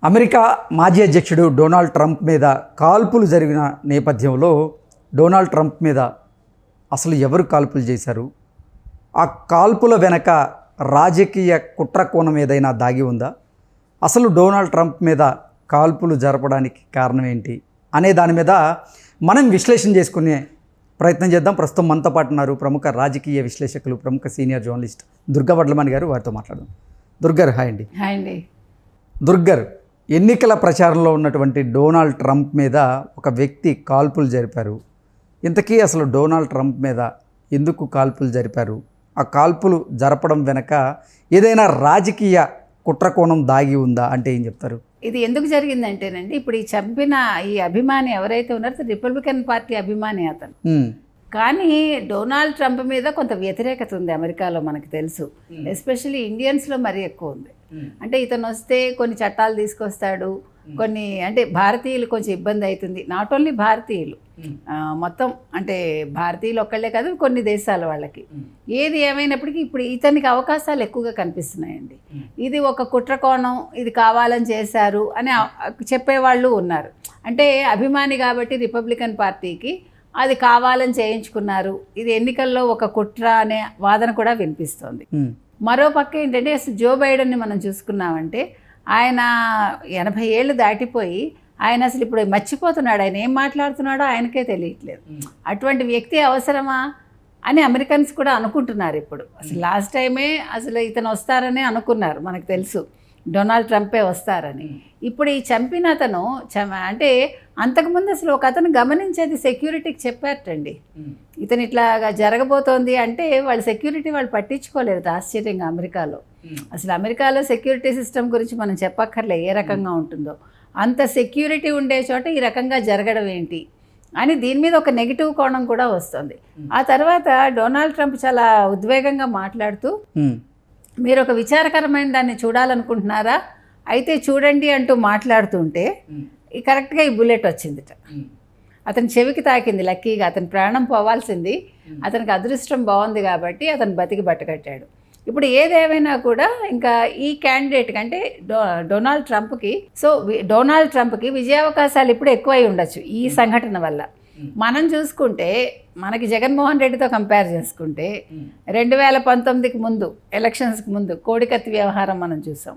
America మాజీ అధ్యక్షుడు Donald Trump మీద కాల్పులు జరిగిన నేపథ్యంలో డొనాల్డ్ ట్రంప్ మీద అసలు ఎవరు కాల్పులు చేశారు, ఆ కాల్పుల వెనక రాజకీయ కుట్ర కోణం ఏదైనా దాగి ఉందా, అసలు డొనాల్డ్ ట్రంప్ మీద కాల్పులు జరపడానికి కారణం ఏంటి అనే దాని మీద మనం విశ్లేషణ చేసుకునే ప్రయత్నం చేద్దాం. ప్రస్తుతం మనతో పాటు ఉన్నారు ప్రముఖ రాజకీయ విశ్లేషకులు, ప్రముఖ సీనియర్ జర్నలిస్ట్ దుర్గా వడ్లమణి గారు. వారితో మాట్లాడదాం. దుర్గారు, హాయ్ అండి. హాయ్ అండి. దుర్గారు, ఎన్నికల ప్రచారంలో ఉన్నటువంటి డొనాల్డ్ ట్రంప్ మీద ఒక వ్యక్తి కాల్పులు జరిపారు. ఇంతకీ అసలు డొనాల్డ్ ట్రంప్ మీద ఎందుకు కాల్పులు జరిపారు, ఆ కాల్పులు జరపడం వెనక ఏదైనా రాజకీయ కుట్రకోణం దాగి ఉందా అంటే ఏం చెప్తారు? ఇది ఎందుకు జరిగిందంటేనండి, ఇప్పుడు ఈ చంపిన ఈ అభిమాని ఎవరైతే ఉన్నారో రిపబ్లికన్ పార్టీ అభిమాని అతను. కానీ డొనాల్డ్ ట్రంప్ మీద కొంత వ్యతిరేకత ఉంది అమెరికాలో, మనకు తెలుసు. ఎస్పెషల్లీ ఇండియన్స్లో మరీ ఎక్కువ ఉంది. అంటే ఇతను వస్తే కొన్ని చట్టాలు తీసుకొస్తాడు, కొన్ని అంటే భారతీయులు కొంచెం ఇబ్బంది అవుతుంది. నాట్ ఓన్లీ భారతీయులు, మొత్తం అంటే భారతీయులు ఒక్కళ్ళే కాదు, కొన్ని దేశాల వాళ్ళకి. ఏది ఏమైనప్పటికీ ఇప్పుడు ఇతనికి అవకాశాలు ఎక్కువగా కనిపిస్తున్నాయండి. ఇది ఒక కుట్రకోణం, ఇది కావాలని చేశారు అని చెప్పేవాళ్ళు ఉన్నారు. అంటే అభిమాని కాబట్టి రిపబ్లికన్ పార్టీకి అది కావాలని చేయించుకున్నారు, ఇది ఎన్నికల్లో ఒక కుట్ర అనే వాదన కూడా వినిపిస్తోంది. మరో పక్క ఏంటంటే అసలు జో బైడెన్ని మనం చూసుకున్నామంటే ఆయన 80 ఏళ్ళు దాటిపోయి ఆయన అసలు ఇప్పుడు మర్చిపోతున్నాడు, ఆయన ఏం మాట్లాడుతున్నాడో ఆయనకే తెలియట్లేదు. అటువంటి వ్యక్తి అవసరమా అని అమెరికన్స్ కూడా అనుకుంటున్నారు ఇప్పుడు. అసలు లాస్ట్ టైమే అసలు ఇతను వస్తారని అనుకున్నారు, మనకు తెలుసు డొనాల్డ్ ట్రంపే వస్తారని. ఇప్పుడు ఈ చంపిన అతను అంటే అంతకుముందు అసలు ఒక అతను గమనించేది సెక్యూరిటీకి చెప్పారటండి, ఇతను ఇట్లాగా జరగబోతోంది అంటే వాళ్ళు సెక్యూరిటీ వాళ్ళు పట్టించుకోలేదు. ఆశ్చర్యంగా అమెరికాలో, అసలు అమెరికాలో సెక్యూరిటీ సిస్టమ్ గురించి మనం చెప్పక్కర్లే ఏ రకంగా ఉంటుందో. అంత సెక్యూరిటీ ఉండే చోట ఈ రకంగా జరగడం ఏంటి అని దీని మీద ఒక నెగిటివ్ కోణం కూడా వస్తుంది. ఆ తర్వాత డొనాల్డ్ ట్రంప్ చాలా ఉద్వేగంగా మాట్లాడుతూ, మీరు ఒక విచారకరమైన దాన్ని చూడాలనుకుంటున్నారా, అయితే చూడండి అంటూ మాట్లాడుతుంటే కరెక్ట్గా ఈ బుల్లెట్ వచ్చిందిట. అతని చెవికి తాకింది. లక్కీగా అతని ప్రాణం పోవాల్సింది, అతనికి అదృష్టం బాగుంది కాబట్టి అతను బతికి బట్టకట్టాడు. ఇప్పుడు ఏదేమైనా కూడా ఇంకా ఈ క్యాండిడేట్కి అంటే డొనాల్డ్ ట్రంప్కి విజయావకాశాలు ఇప్పుడు ఎక్కువై ఉండొచ్చు ఈ సంఘటన వల్ల. మనం చూసుకుంటే మనకి జగన్మోహన్ రెడ్డితో కంపేర్ చేసుకుంటే 2019కి ముందు, ఎలక్షన్స్కి ముందు కోడికత్తి వ్యవహారం మనం చూసాం,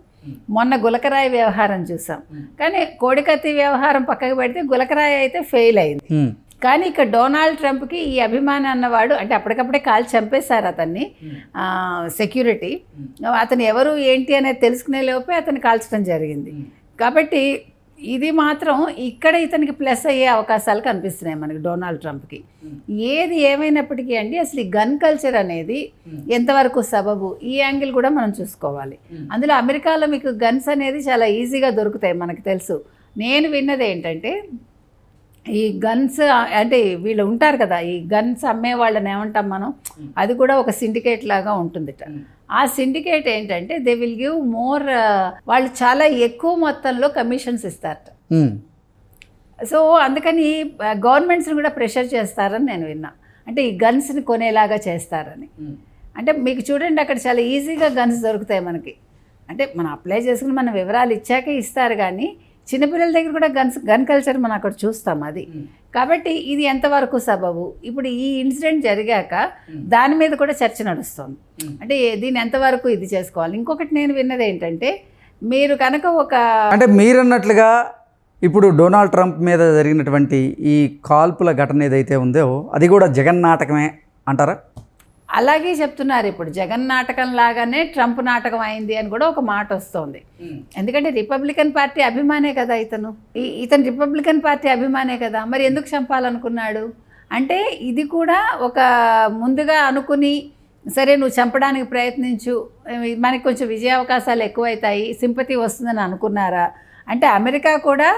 మొన్న గులకరాయి వ్యవహారం చూసాం. కానీ కోడికత్తి వ్యవహారం పక్కకు పెడితే గులకరాయి అయితే ఫెయిల్ అయింది. కానీ ఇక్కడ డొనాల్డ్ ట్రంప్కి ఈ అభిమాని అన్నవాడు అంటే అప్పటికప్పుడే కాల్చి చంపేశారు అతన్ని. సెక్యూరిటీ అతను ఎవరు ఏంటి అనేది తెలుసుకునే లోపే అతను కాల్చడం జరిగింది. కాబట్టి ఇది మాత్రం ఇక్కడ ఇతనికి ప్లస్ అయ్యే అవకాశాలు కనిపిస్తున్నాయి మనకి డొనాల్డ్ ట్రంప్కి. ఏది ఏమైనప్పటికీ అండి అసలు ఈ గన్ కల్చర్ అనేది ఎంతవరకు సబబు, ఈ యాంగిల్ కూడా మనం చూసుకోవాలి. అందులో అమెరికాలో మీకు గన్స్ అనేది చాలా ఈజీగా దొరుకుతాయి, మనకు తెలుసు. నేను విన్నది ఏంటంటే ఈ గన్స్ అంటే వీళ్ళు ఉంటారు కదా, ఈ గన్స్ అమ్మే వాళ్ళని ఏమంటాం మనం, అది కూడా ఒక సిండికేట్ లాగా ఉంటుందిట. ఆ సిండికేట్ ఏంటంటే దే విల్ గివ్ మోర్, వాళ్ళు చాలా ఎక్కువ మొత్తంలో కమిషన్స్ ఇస్తారట. సో అందుకని గవర్నమెంట్స్ని కూడా ప్రెషర్ చేస్తారని నేను విన్నా. అంటే ఈ గన్స్ని కొనేలాగా చేస్తారని. అంటే మీకు చూడండి అక్కడ చాలా ఈజీగా గన్స్ దొరుకుతాయి మనకి. అంటే మనం అప్లై చేసుకుని మన వివరాలు ఇచ్చాకే ఇస్తారు, కానీ చిన్నపిల్లల దగ్గర కూడా గన్ కల్చర్ మనం అక్కడ చూస్తాం అది. కాబట్టి ఇది ఎంతవరకు సబబు, ఇప్పుడు ఈ ఇన్సిడెంట్ జరిగాక దాని మీద కూడా చర్చ నడుస్తుంది. అంటే దీన్ని ఎంతవరకు ఇది చేసుకోవాలి. ఇంకొకటి నేను విన్నది ఏంటంటే మీరు కనుక అంటే మీరన్నట్లుగా ఇప్పుడు డొనాల్డ్ ట్రంప్ మీద జరిగినటువంటి ఈ కాల్పుల ఘటన ఏదైతే ఉందో అది కూడా జగన్ నాటకమే అంటారా? అలాగే చెప్తున్నారు. ఇప్పుడు జగన్ నాటకం లాగానే ట్రంప్ నాటకం అయింది అని కూడా ఒక మాట వస్తుంది. ఎందుకంటే రిపబ్లికన్ పార్టీ అభిమానే కదా ఇతను రిపబ్లికన్ పార్టీ అభిమానే కదా, మరి ఎందుకు చంపాలనుకున్నాడు అంటే ఇది కూడా ఒక ముందుగా అనుకుని సరే నువ్వు చంపడానికి ప్రయత్నించు, మనకి కొంచెం విజయావకాశాలు ఎక్కువైతాయి, సింపతి వస్తుందని అనుకున్నారా అంటే అమెరికా కూడా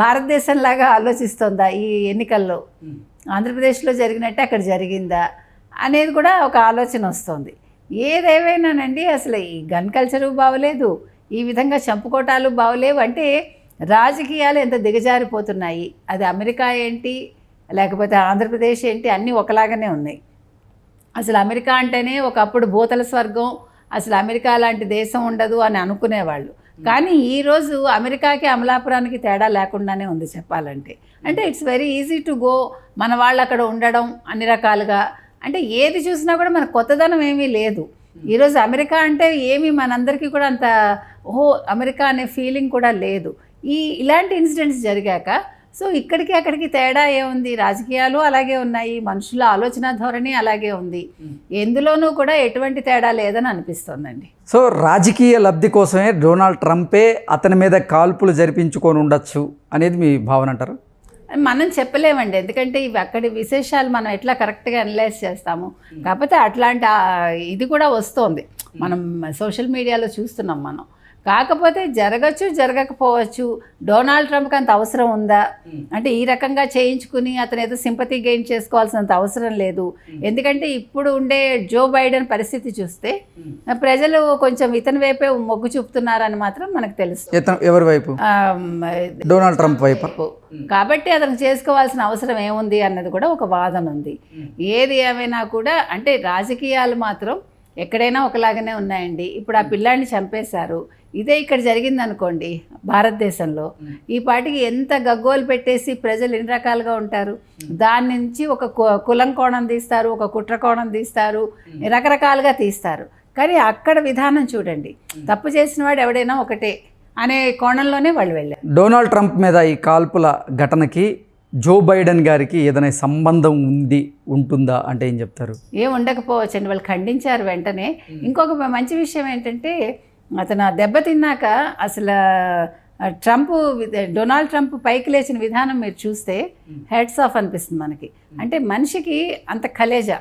భారతదేశంలాగా ఆలోచిస్తుందా ఈ ఎన్నికల్లో, ఆంధ్రప్రదేశ్లో జరిగినట్టే అక్కడ జరిగిందా అనేది కూడా ఒక ఆలోచన వస్తుంది. ఏదేమైనానండి అసలు ఈ గన్ కల్చరు బాగోలేదు, ఈ విధంగా చంపుకోటాలు బాగోలేవు. అంటే రాజకీయాలు ఎంత దిగజారిపోతున్నాయి, అది అమెరికా ఏంటి లేకపోతే ఆంధ్రప్రదేశ్ ఏంటి అన్నీ ఒకలాగానే ఉన్నాయి. అసలు అమెరికా అంటేనే ఒకప్పుడు భూతల స్వర్గం, అసలు అమెరికా లాంటి దేశం ఉండదు అని అనుకునేవాళ్ళు. కానీ ఈరోజు అమెరికాకి అమలాపురానికి తేడా లేకుండానే ఉంది చెప్పాలంటే. అంటే it's very easy to go, మన వాళ్ళు అక్కడ ఉండడం అన్ని రకాలుగా. అంటే ఏది చూసినా కూడా మన కొత్తదనం ఏమీ లేదు. ఈరోజు అమెరికా అంటే ఏమీ మనందరికీ కూడా అంత ఓహో అమెరికా అనే ఫీలింగ్ కూడా లేదు. ఇలాంటి ఇన్సిడెంట్స్ జరిగాక సో ఇక్కడికి అక్కడికి తేడా ఏముంది, రాజకీయాలు అలాగే ఉన్నాయి, మనుషుల ఆలోచన ధోరణి అలాగే ఉంది, ఎందులోనూ కూడా ఎటువంటి తేడా లేదని అనిపిస్తోందండి. సో రాజకీయ లబ్ధి కోసమే డొనాల్డ్ ట్రంపే అతని మీద కాల్పులు జరిపించుకొని ఉండొచ్చు అనేది మీ భావన అంటారు? మనం చెప్పలేమండి, ఎందుకంటే ఇవి అక్కడి విశేషాలు మనం ఎట్లా కరెక్ట్గా అనలైజ్ చేస్తాము. కాకపోతే అట్లాంటి ఇది కూడా వస్తోంది, మనం సోషల్ మీడియాలో చూస్తున్నాం మనం. కాకపోతే జరగచ్చు జరగకపోవచ్చు. డొనాల్డ్ ట్రంప్కి అంత అవసరం ఉందా అంటే ఈ రకంగా చేయించుకుని అతను ఏదో సింపతి గెయిన్ చేసుకోవాల్సినంత అవసరం లేదు. ఎందుకంటే ఇప్పుడు ఉండే జో బైడెన్ పరిస్థితి చూస్తే ప్రజలు కొంచెం ఇతని వైపే మొగ్గు చూపుతున్నారని మాత్రం మనకు తెలుసు. ఎవరి వైపు? డొనాల్డ్ ట్రంప్ వైపు. కాబట్టి అతను చేసుకోవాల్సిన అవసరం ఏముంది అన్నది కూడా ఒక వాదన ఉంది. ఏది ఏమైనా కూడా అంటే రాజకీయాలు మాత్రం ఎక్కడైనా ఒకలాగానే ఉన్నాయండి. ఇప్పుడు ఆ పిల్లాడిని చంపేశారు, ఇదే ఇక్కడ జరిగింది అనుకోండి భారతదేశంలో, ఈ పాటికి ఎంత గగ్గోలు పెట్టేసి ప్రజలు ఎన్ని రకాలుగా ఉంటారు. దాని నుంచి ఒక కులం కోణం తీస్తారు, ఒక కుట్ర కోణం తీస్తారు, రకరకాలుగా తీస్తారు. కానీ అక్కడ విధానం చూడండి, తప్పు చేసిన వాడు ఎవడైనా ఒకటే అనే కోణంలోనే వాళ్ళు వెళ్ళారు. డొనాల్డ్ ట్రంప్ మీద ఈ కాల్పుల ఘటనకి జో బైడెన్ గారికి ఏదైనా సంబంధం ఉంటుందా అంటే ఏం చెప్తారు? ఏం ఉండకపోవచ్చండి, వాళ్ళు ఖండించారు వెంటనే. ఇంకొక మంచి విషయం ఏంటంటే అతను దెబ్బతిన్నాక అసలు డొనాల్డ్ ట్రంప్ పైకి లేచిన విధానం మీరు చూస్తే హెడ్స్ ఆఫ్ అనిపిస్తుంది మనకి. అంటే మనిషికి అంత కలేజా